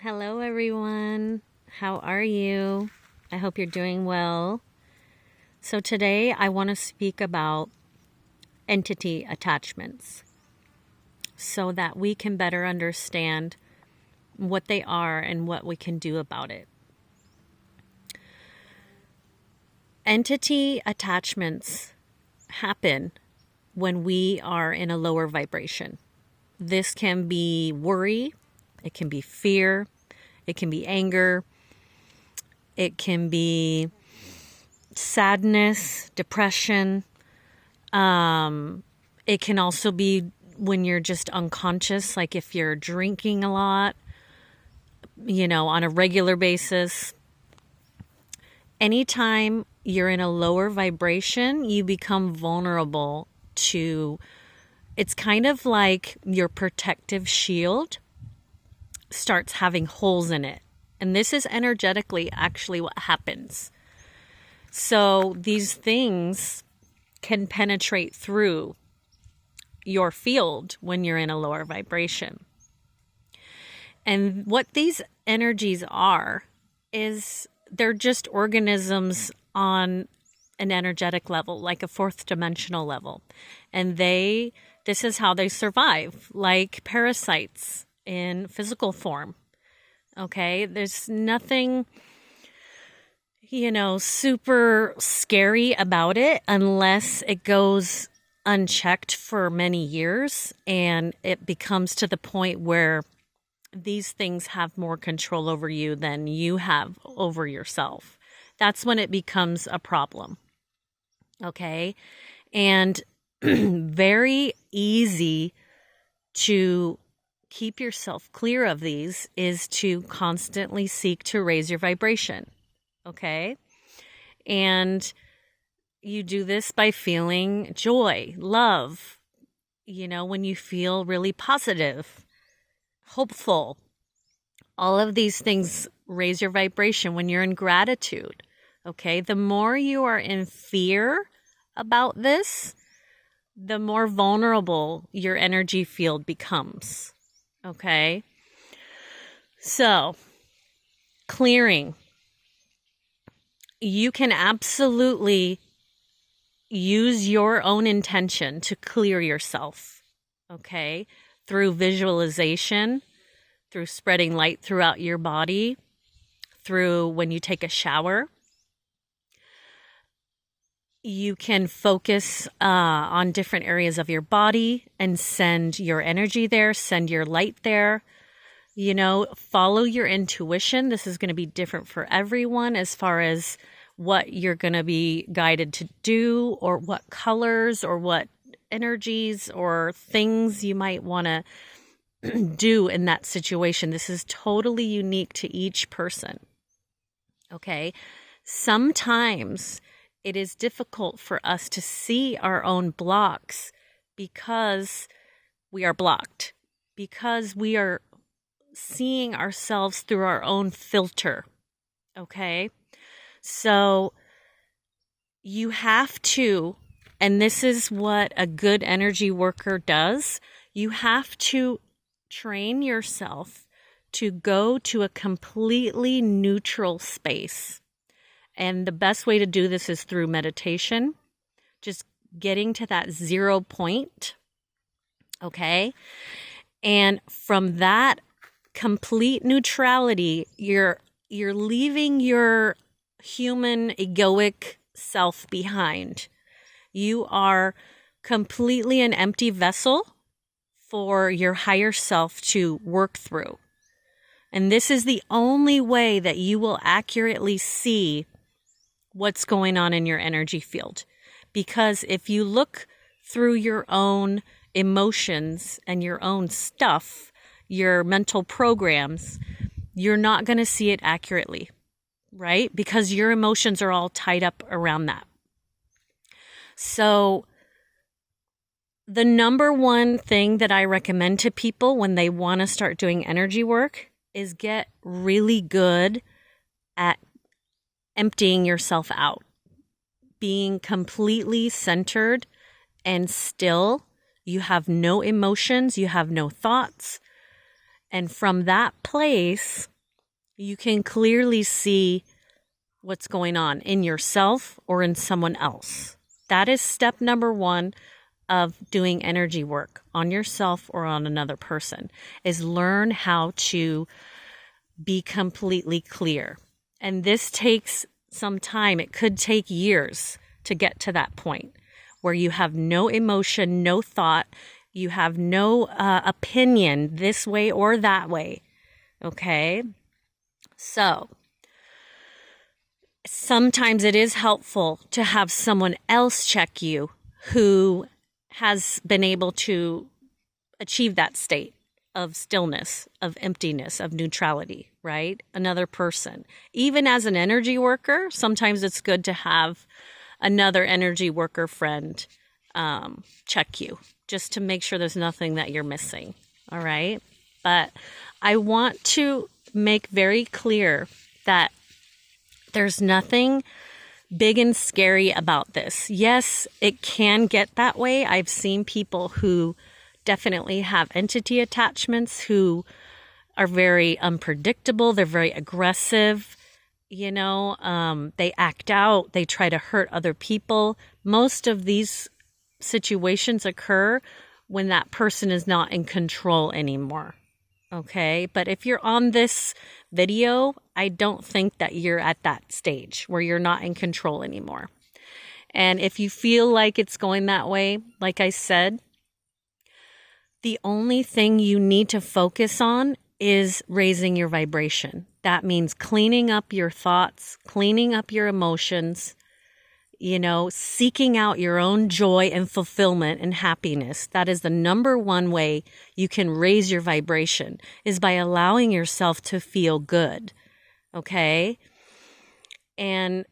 Hello, everyone. How are you? I hope you're doing well. So, today I want to speak about entity attachments so that we can better understand what they are and what we can do about it. Entity attachments happen when we are in a lower vibration. This can be worry, it can be fear, it can be anger, it can be sadness, depression. It can also be when you're just unconscious, like if you're drinking a lot, on a regular basis. Anytime you're in a lower vibration, you become vulnerable to, it's kind of like your protective shield starts having holes in it. And this is energetically actually what happens. So these things can penetrate through your field when you're in a lower vibration. And what these energies are is they're just organisms on an energetic level, like a fourth dimensional level. And this is how they survive, like parasites in physical form. Okay, there's nothing, super scary about it unless it goes unchecked for many years and it becomes to the point where these things have more control over you than you have over yourself. That's when it becomes a problem. Okay, and very easy to keep yourself clear of these is to constantly seek to raise your vibration. Okay. And you do this by feeling joy, love, when you feel really positive, hopeful. All of these things raise your vibration when you're in gratitude. Okay. The more you are in fear about this, the more vulnerable your energy field becomes. Okay. So, clearing. You can absolutely use your own intention to clear yourself, okay? Through visualization, through spreading light throughout your body, through when you take a shower. You can focus on different areas of your body and send your energy there, send your light there. Follow your intuition. This is going to be different for everyone as far as what you're going to be guided to do, or what colors or what energies or things you might want to do in that situation. This is totally unique to each person. Okay. Sometimes it is difficult for us to see our own blocks because we are blocked, because we are seeing ourselves through our own filter. Okay. So you have to, and this is what a good energy worker does, you have to train yourself to go to a completely neutral space. And the best way to do this is through meditation, just getting to that 0 point. Okay. And from that complete neutrality, you're leaving your human egoic self behind. You are completely an empty vessel for your higher self to work through. And this is the only way that you will accurately see what's going on in your energy field. Because if you look through your own emotions and your own stuff, your mental programs, you're not going to see it accurately, right? Because your emotions are all tied up around that. So the number one thing that I recommend to people when they want to start doing energy work is get really good at emptying yourself out, being completely centered and still. You have no emotions, you have no thoughts, And from that place, you can clearly see what's going on in yourself or in someone else. That is step number 1 of doing energy work on yourself or on another person, is learn how to be completely clear. And this takes some time. It could take years to get to that point where you have no emotion, no thought, you have no opinion this way or that way. Okay? So, sometimes it is helpful to have someone else check you who has been able to achieve that state of stillness, of emptiness, of neutrality, right? Another person. Even as an energy worker, sometimes it's good to have another energy worker friend check you, just to make sure there's nothing that you're missing, all right? But I want to make very clear that there's nothing big and scary about this. Yes, it can get that way. I've seen people who definitely have entity attachments who are very unpredictable. They're very aggressive. They act out. They try to hurt other people. Most of these situations occur when that person is not in control anymore. Okay, but if you're on this video, I don't think that you're at that stage where you're not in control anymore. And if you feel like it's going that way, like I said, the only thing you need to focus on is raising your vibration. That means cleaning up your thoughts, cleaning up your emotions, seeking out your own joy and fulfillment and happiness. That is the number one way you can raise your vibration, is by allowing yourself to feel good. Okay? And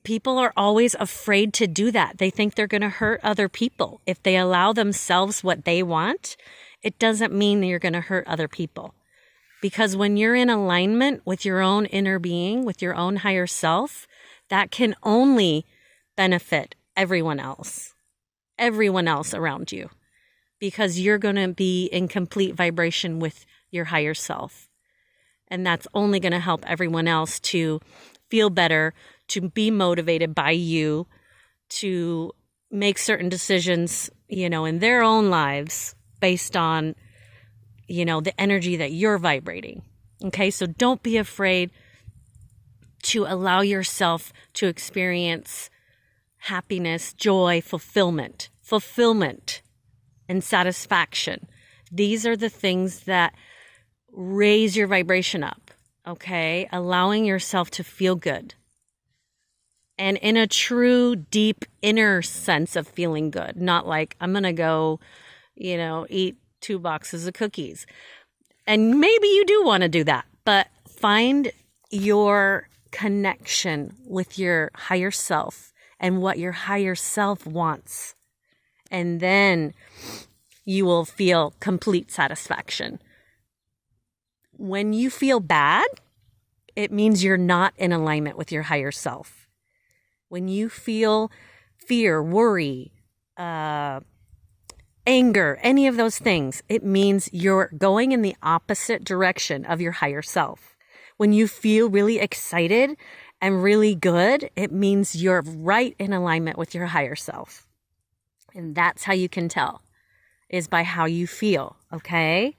people are always afraid to do that. They think they're going to hurt other people. If they allow themselves what they want, it doesn't mean that you're going to hurt other people. Because when you're in alignment with your own inner being, with your own higher self, that can only benefit everyone else around you, because you're going to be in complete vibration with your higher self. And that's only going to help everyone else to feel better, to be motivated by you, to make certain decisions, in their own lives based on, the energy that you're vibrating. Okay, so don't be afraid to allow yourself to experience happiness, joy, fulfillment, and satisfaction. These are the things that raise your vibration up, okay? Allowing yourself to feel good. And in a true, deep, inner sense of feeling good. Not like, I'm going to go, eat 2 boxes of cookies. And maybe you do want to do that, but find your connection with your higher self and what your higher self wants. And then you will feel complete satisfaction. When you feel bad, it means you're not in alignment with your higher self. When you feel fear, worry, anger, any of those things, it means you're going in the opposite direction of your higher self. When you feel really excited and really good, it means you're right in alignment with your higher self. And that's how you can tell, is by how you feel, okay?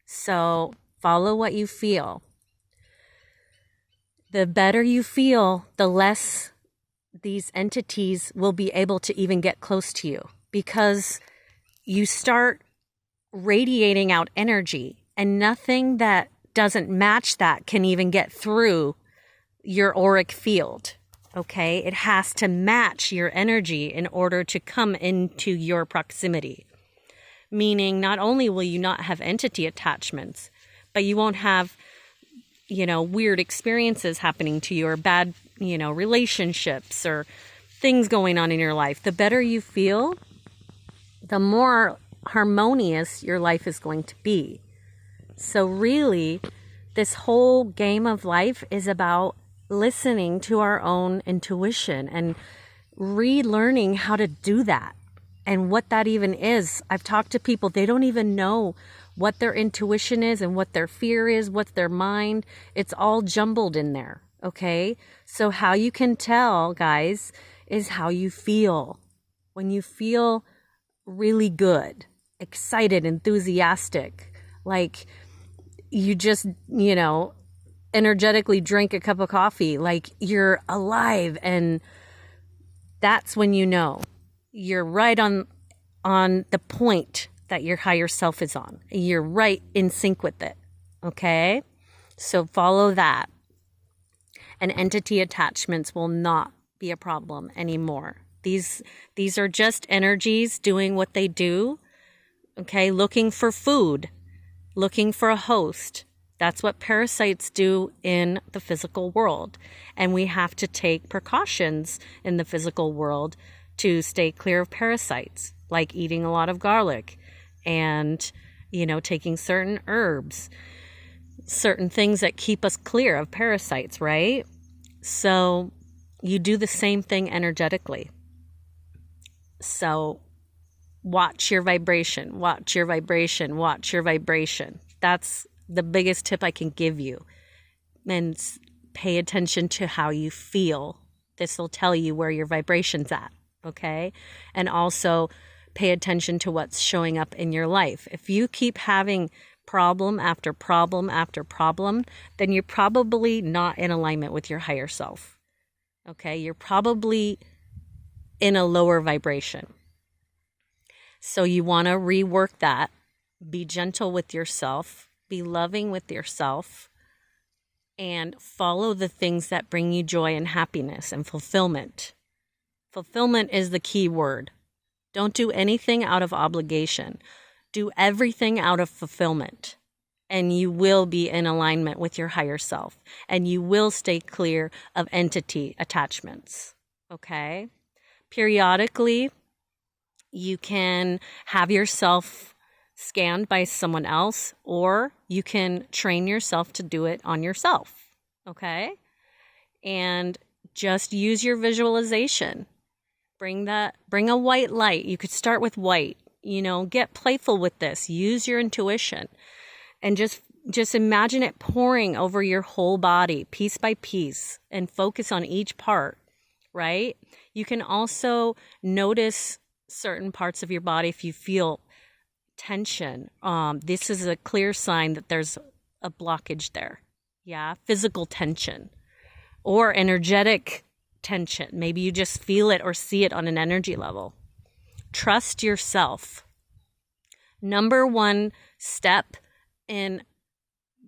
So follow what you feel. The better you feel, the less these entities will be able to even get close to you, because you start radiating out energy, and nothing that doesn't match that can even get through your auric field, okay? It has to match your energy in order to come into your proximity. Meaning, not only will you not have entity attachments, but you won't have, weird experiences happening to you, or bad, relationships or things going on in your life. The better you feel, the more harmonious your life is going to be. So really, this whole game of life is about listening to our own intuition and relearning how to do that and what that even is. I've talked to people, they don't even know what their intuition is and what their fear is, what's their mind. It's all jumbled in there, okay? So how you can tell, guys, is how you feel. When you feel really good, excited, enthusiastic, like you just, energetically drink a cup of coffee, like you're alive, and that's when you know you're right on the point that your higher self is on. You're right in sync with it, okay? So follow that. And entity attachments will not be a problem anymore. These are just energies doing what they do, okay? Looking for food, looking for a host. That's what parasites do in the physical world. And we have to take precautions in the physical world to stay clear of parasites, like eating a lot of garlic and, taking certain herbs, certain things that keep us clear of parasites, right? So you do the same thing energetically. So watch your vibration, watch your vibration, watch your vibration. That's the biggest tip I can give you. And pay attention to how you feel. This will tell you where your vibration's at, okay? And also pay attention to what's showing up in your life. If you keep having problem after problem after problem, then you're probably not in alignment with your higher self, okay? You're probably in a lower vibration. So you want to rework that. Be gentle with yourself. Be loving with yourself. And follow the things that bring you joy and happiness and fulfillment. Fulfillment is the key word. Don't do anything out of obligation. Do everything out of fulfillment. And you will be in alignment with your higher self. And you will stay clear of entity attachments. Okay? Periodically, you can have yourself scanned by someone else, or you can train yourself to do it on yourself. Okay? And just use your visualization. Bring a white light. You could start with white. Get playful with this. Use your intuition. And just imagine it pouring over your whole body, piece by piece, and focus on each part, right? You can also notice certain parts of your body if you feel tension. This is a clear sign that there's a blockage there. Yeah, physical tension or energetic tension. Maybe you just feel it or see it on an energy level. Trust yourself. Number one step in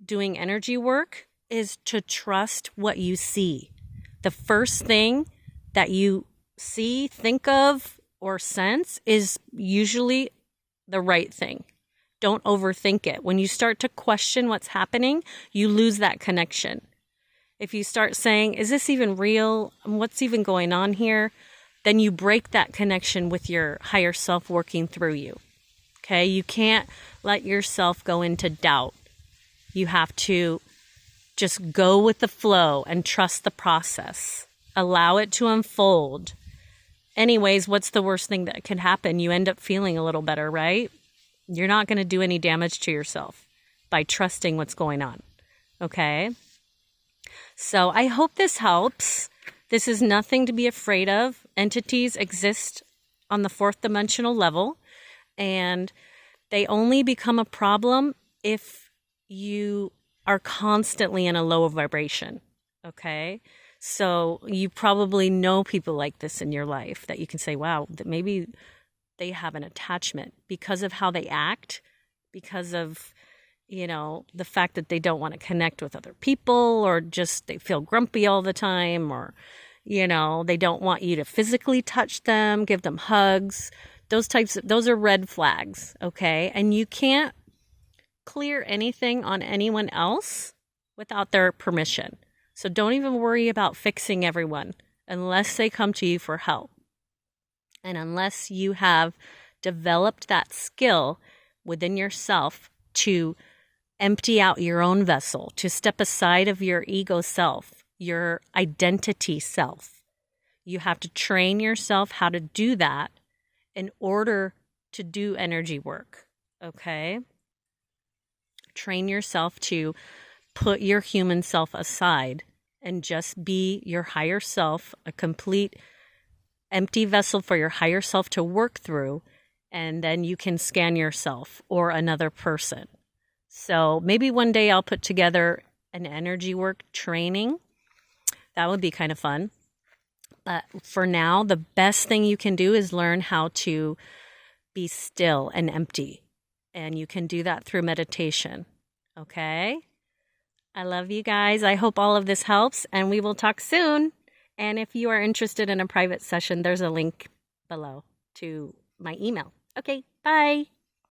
doing energy work is to trust what you see. The first thing that you see, think of, or sense is usually the right thing. Don't overthink it. When you start to question what's happening, you lose that connection. If you start saying, is this even real? What's even going on here? Then you break that connection with your higher self working through you. Okay? You can't let yourself go into doubt. You have to just go with the flow and trust the process. Allow it to unfold. Anyways, what's the worst thing that could happen? You end up feeling a little better, right? You're not going to do any damage to yourself by trusting what's going on. Okay? So I hope this helps. This is nothing to be afraid of. Entities exist on the fourth dimensional level, and they only become a problem if you are constantly in a low vibration. Okay? So you probably know people like this in your life that you can say, wow, that maybe they have an attachment because of how they act, because of, the fact that they don't want to connect with other people, or just they feel grumpy all the time, or, they don't want you to physically touch them, give them hugs. Those are red flags, okay? And you can't clear anything on anyone else without their permission. So don't even worry about fixing everyone unless they come to you for help. And unless you have developed that skill within yourself to empty out your own vessel, to step aside of your ego self, your identity self. You have to train yourself how to do that in order to do energy work. Okay? Train yourself to put your human self aside and just be your higher self, a complete empty vessel for your higher self to work through. And then you can scan yourself or another person. So maybe one day I'll put together an energy work training. That would be kind of fun. But for now, the best thing you can do is learn how to be still and empty. And you can do that through meditation. Okay? I love you guys. I hope all of this helps, and we will talk soon. And if you are interested in a private session, there's a link below to my email. Okay, bye.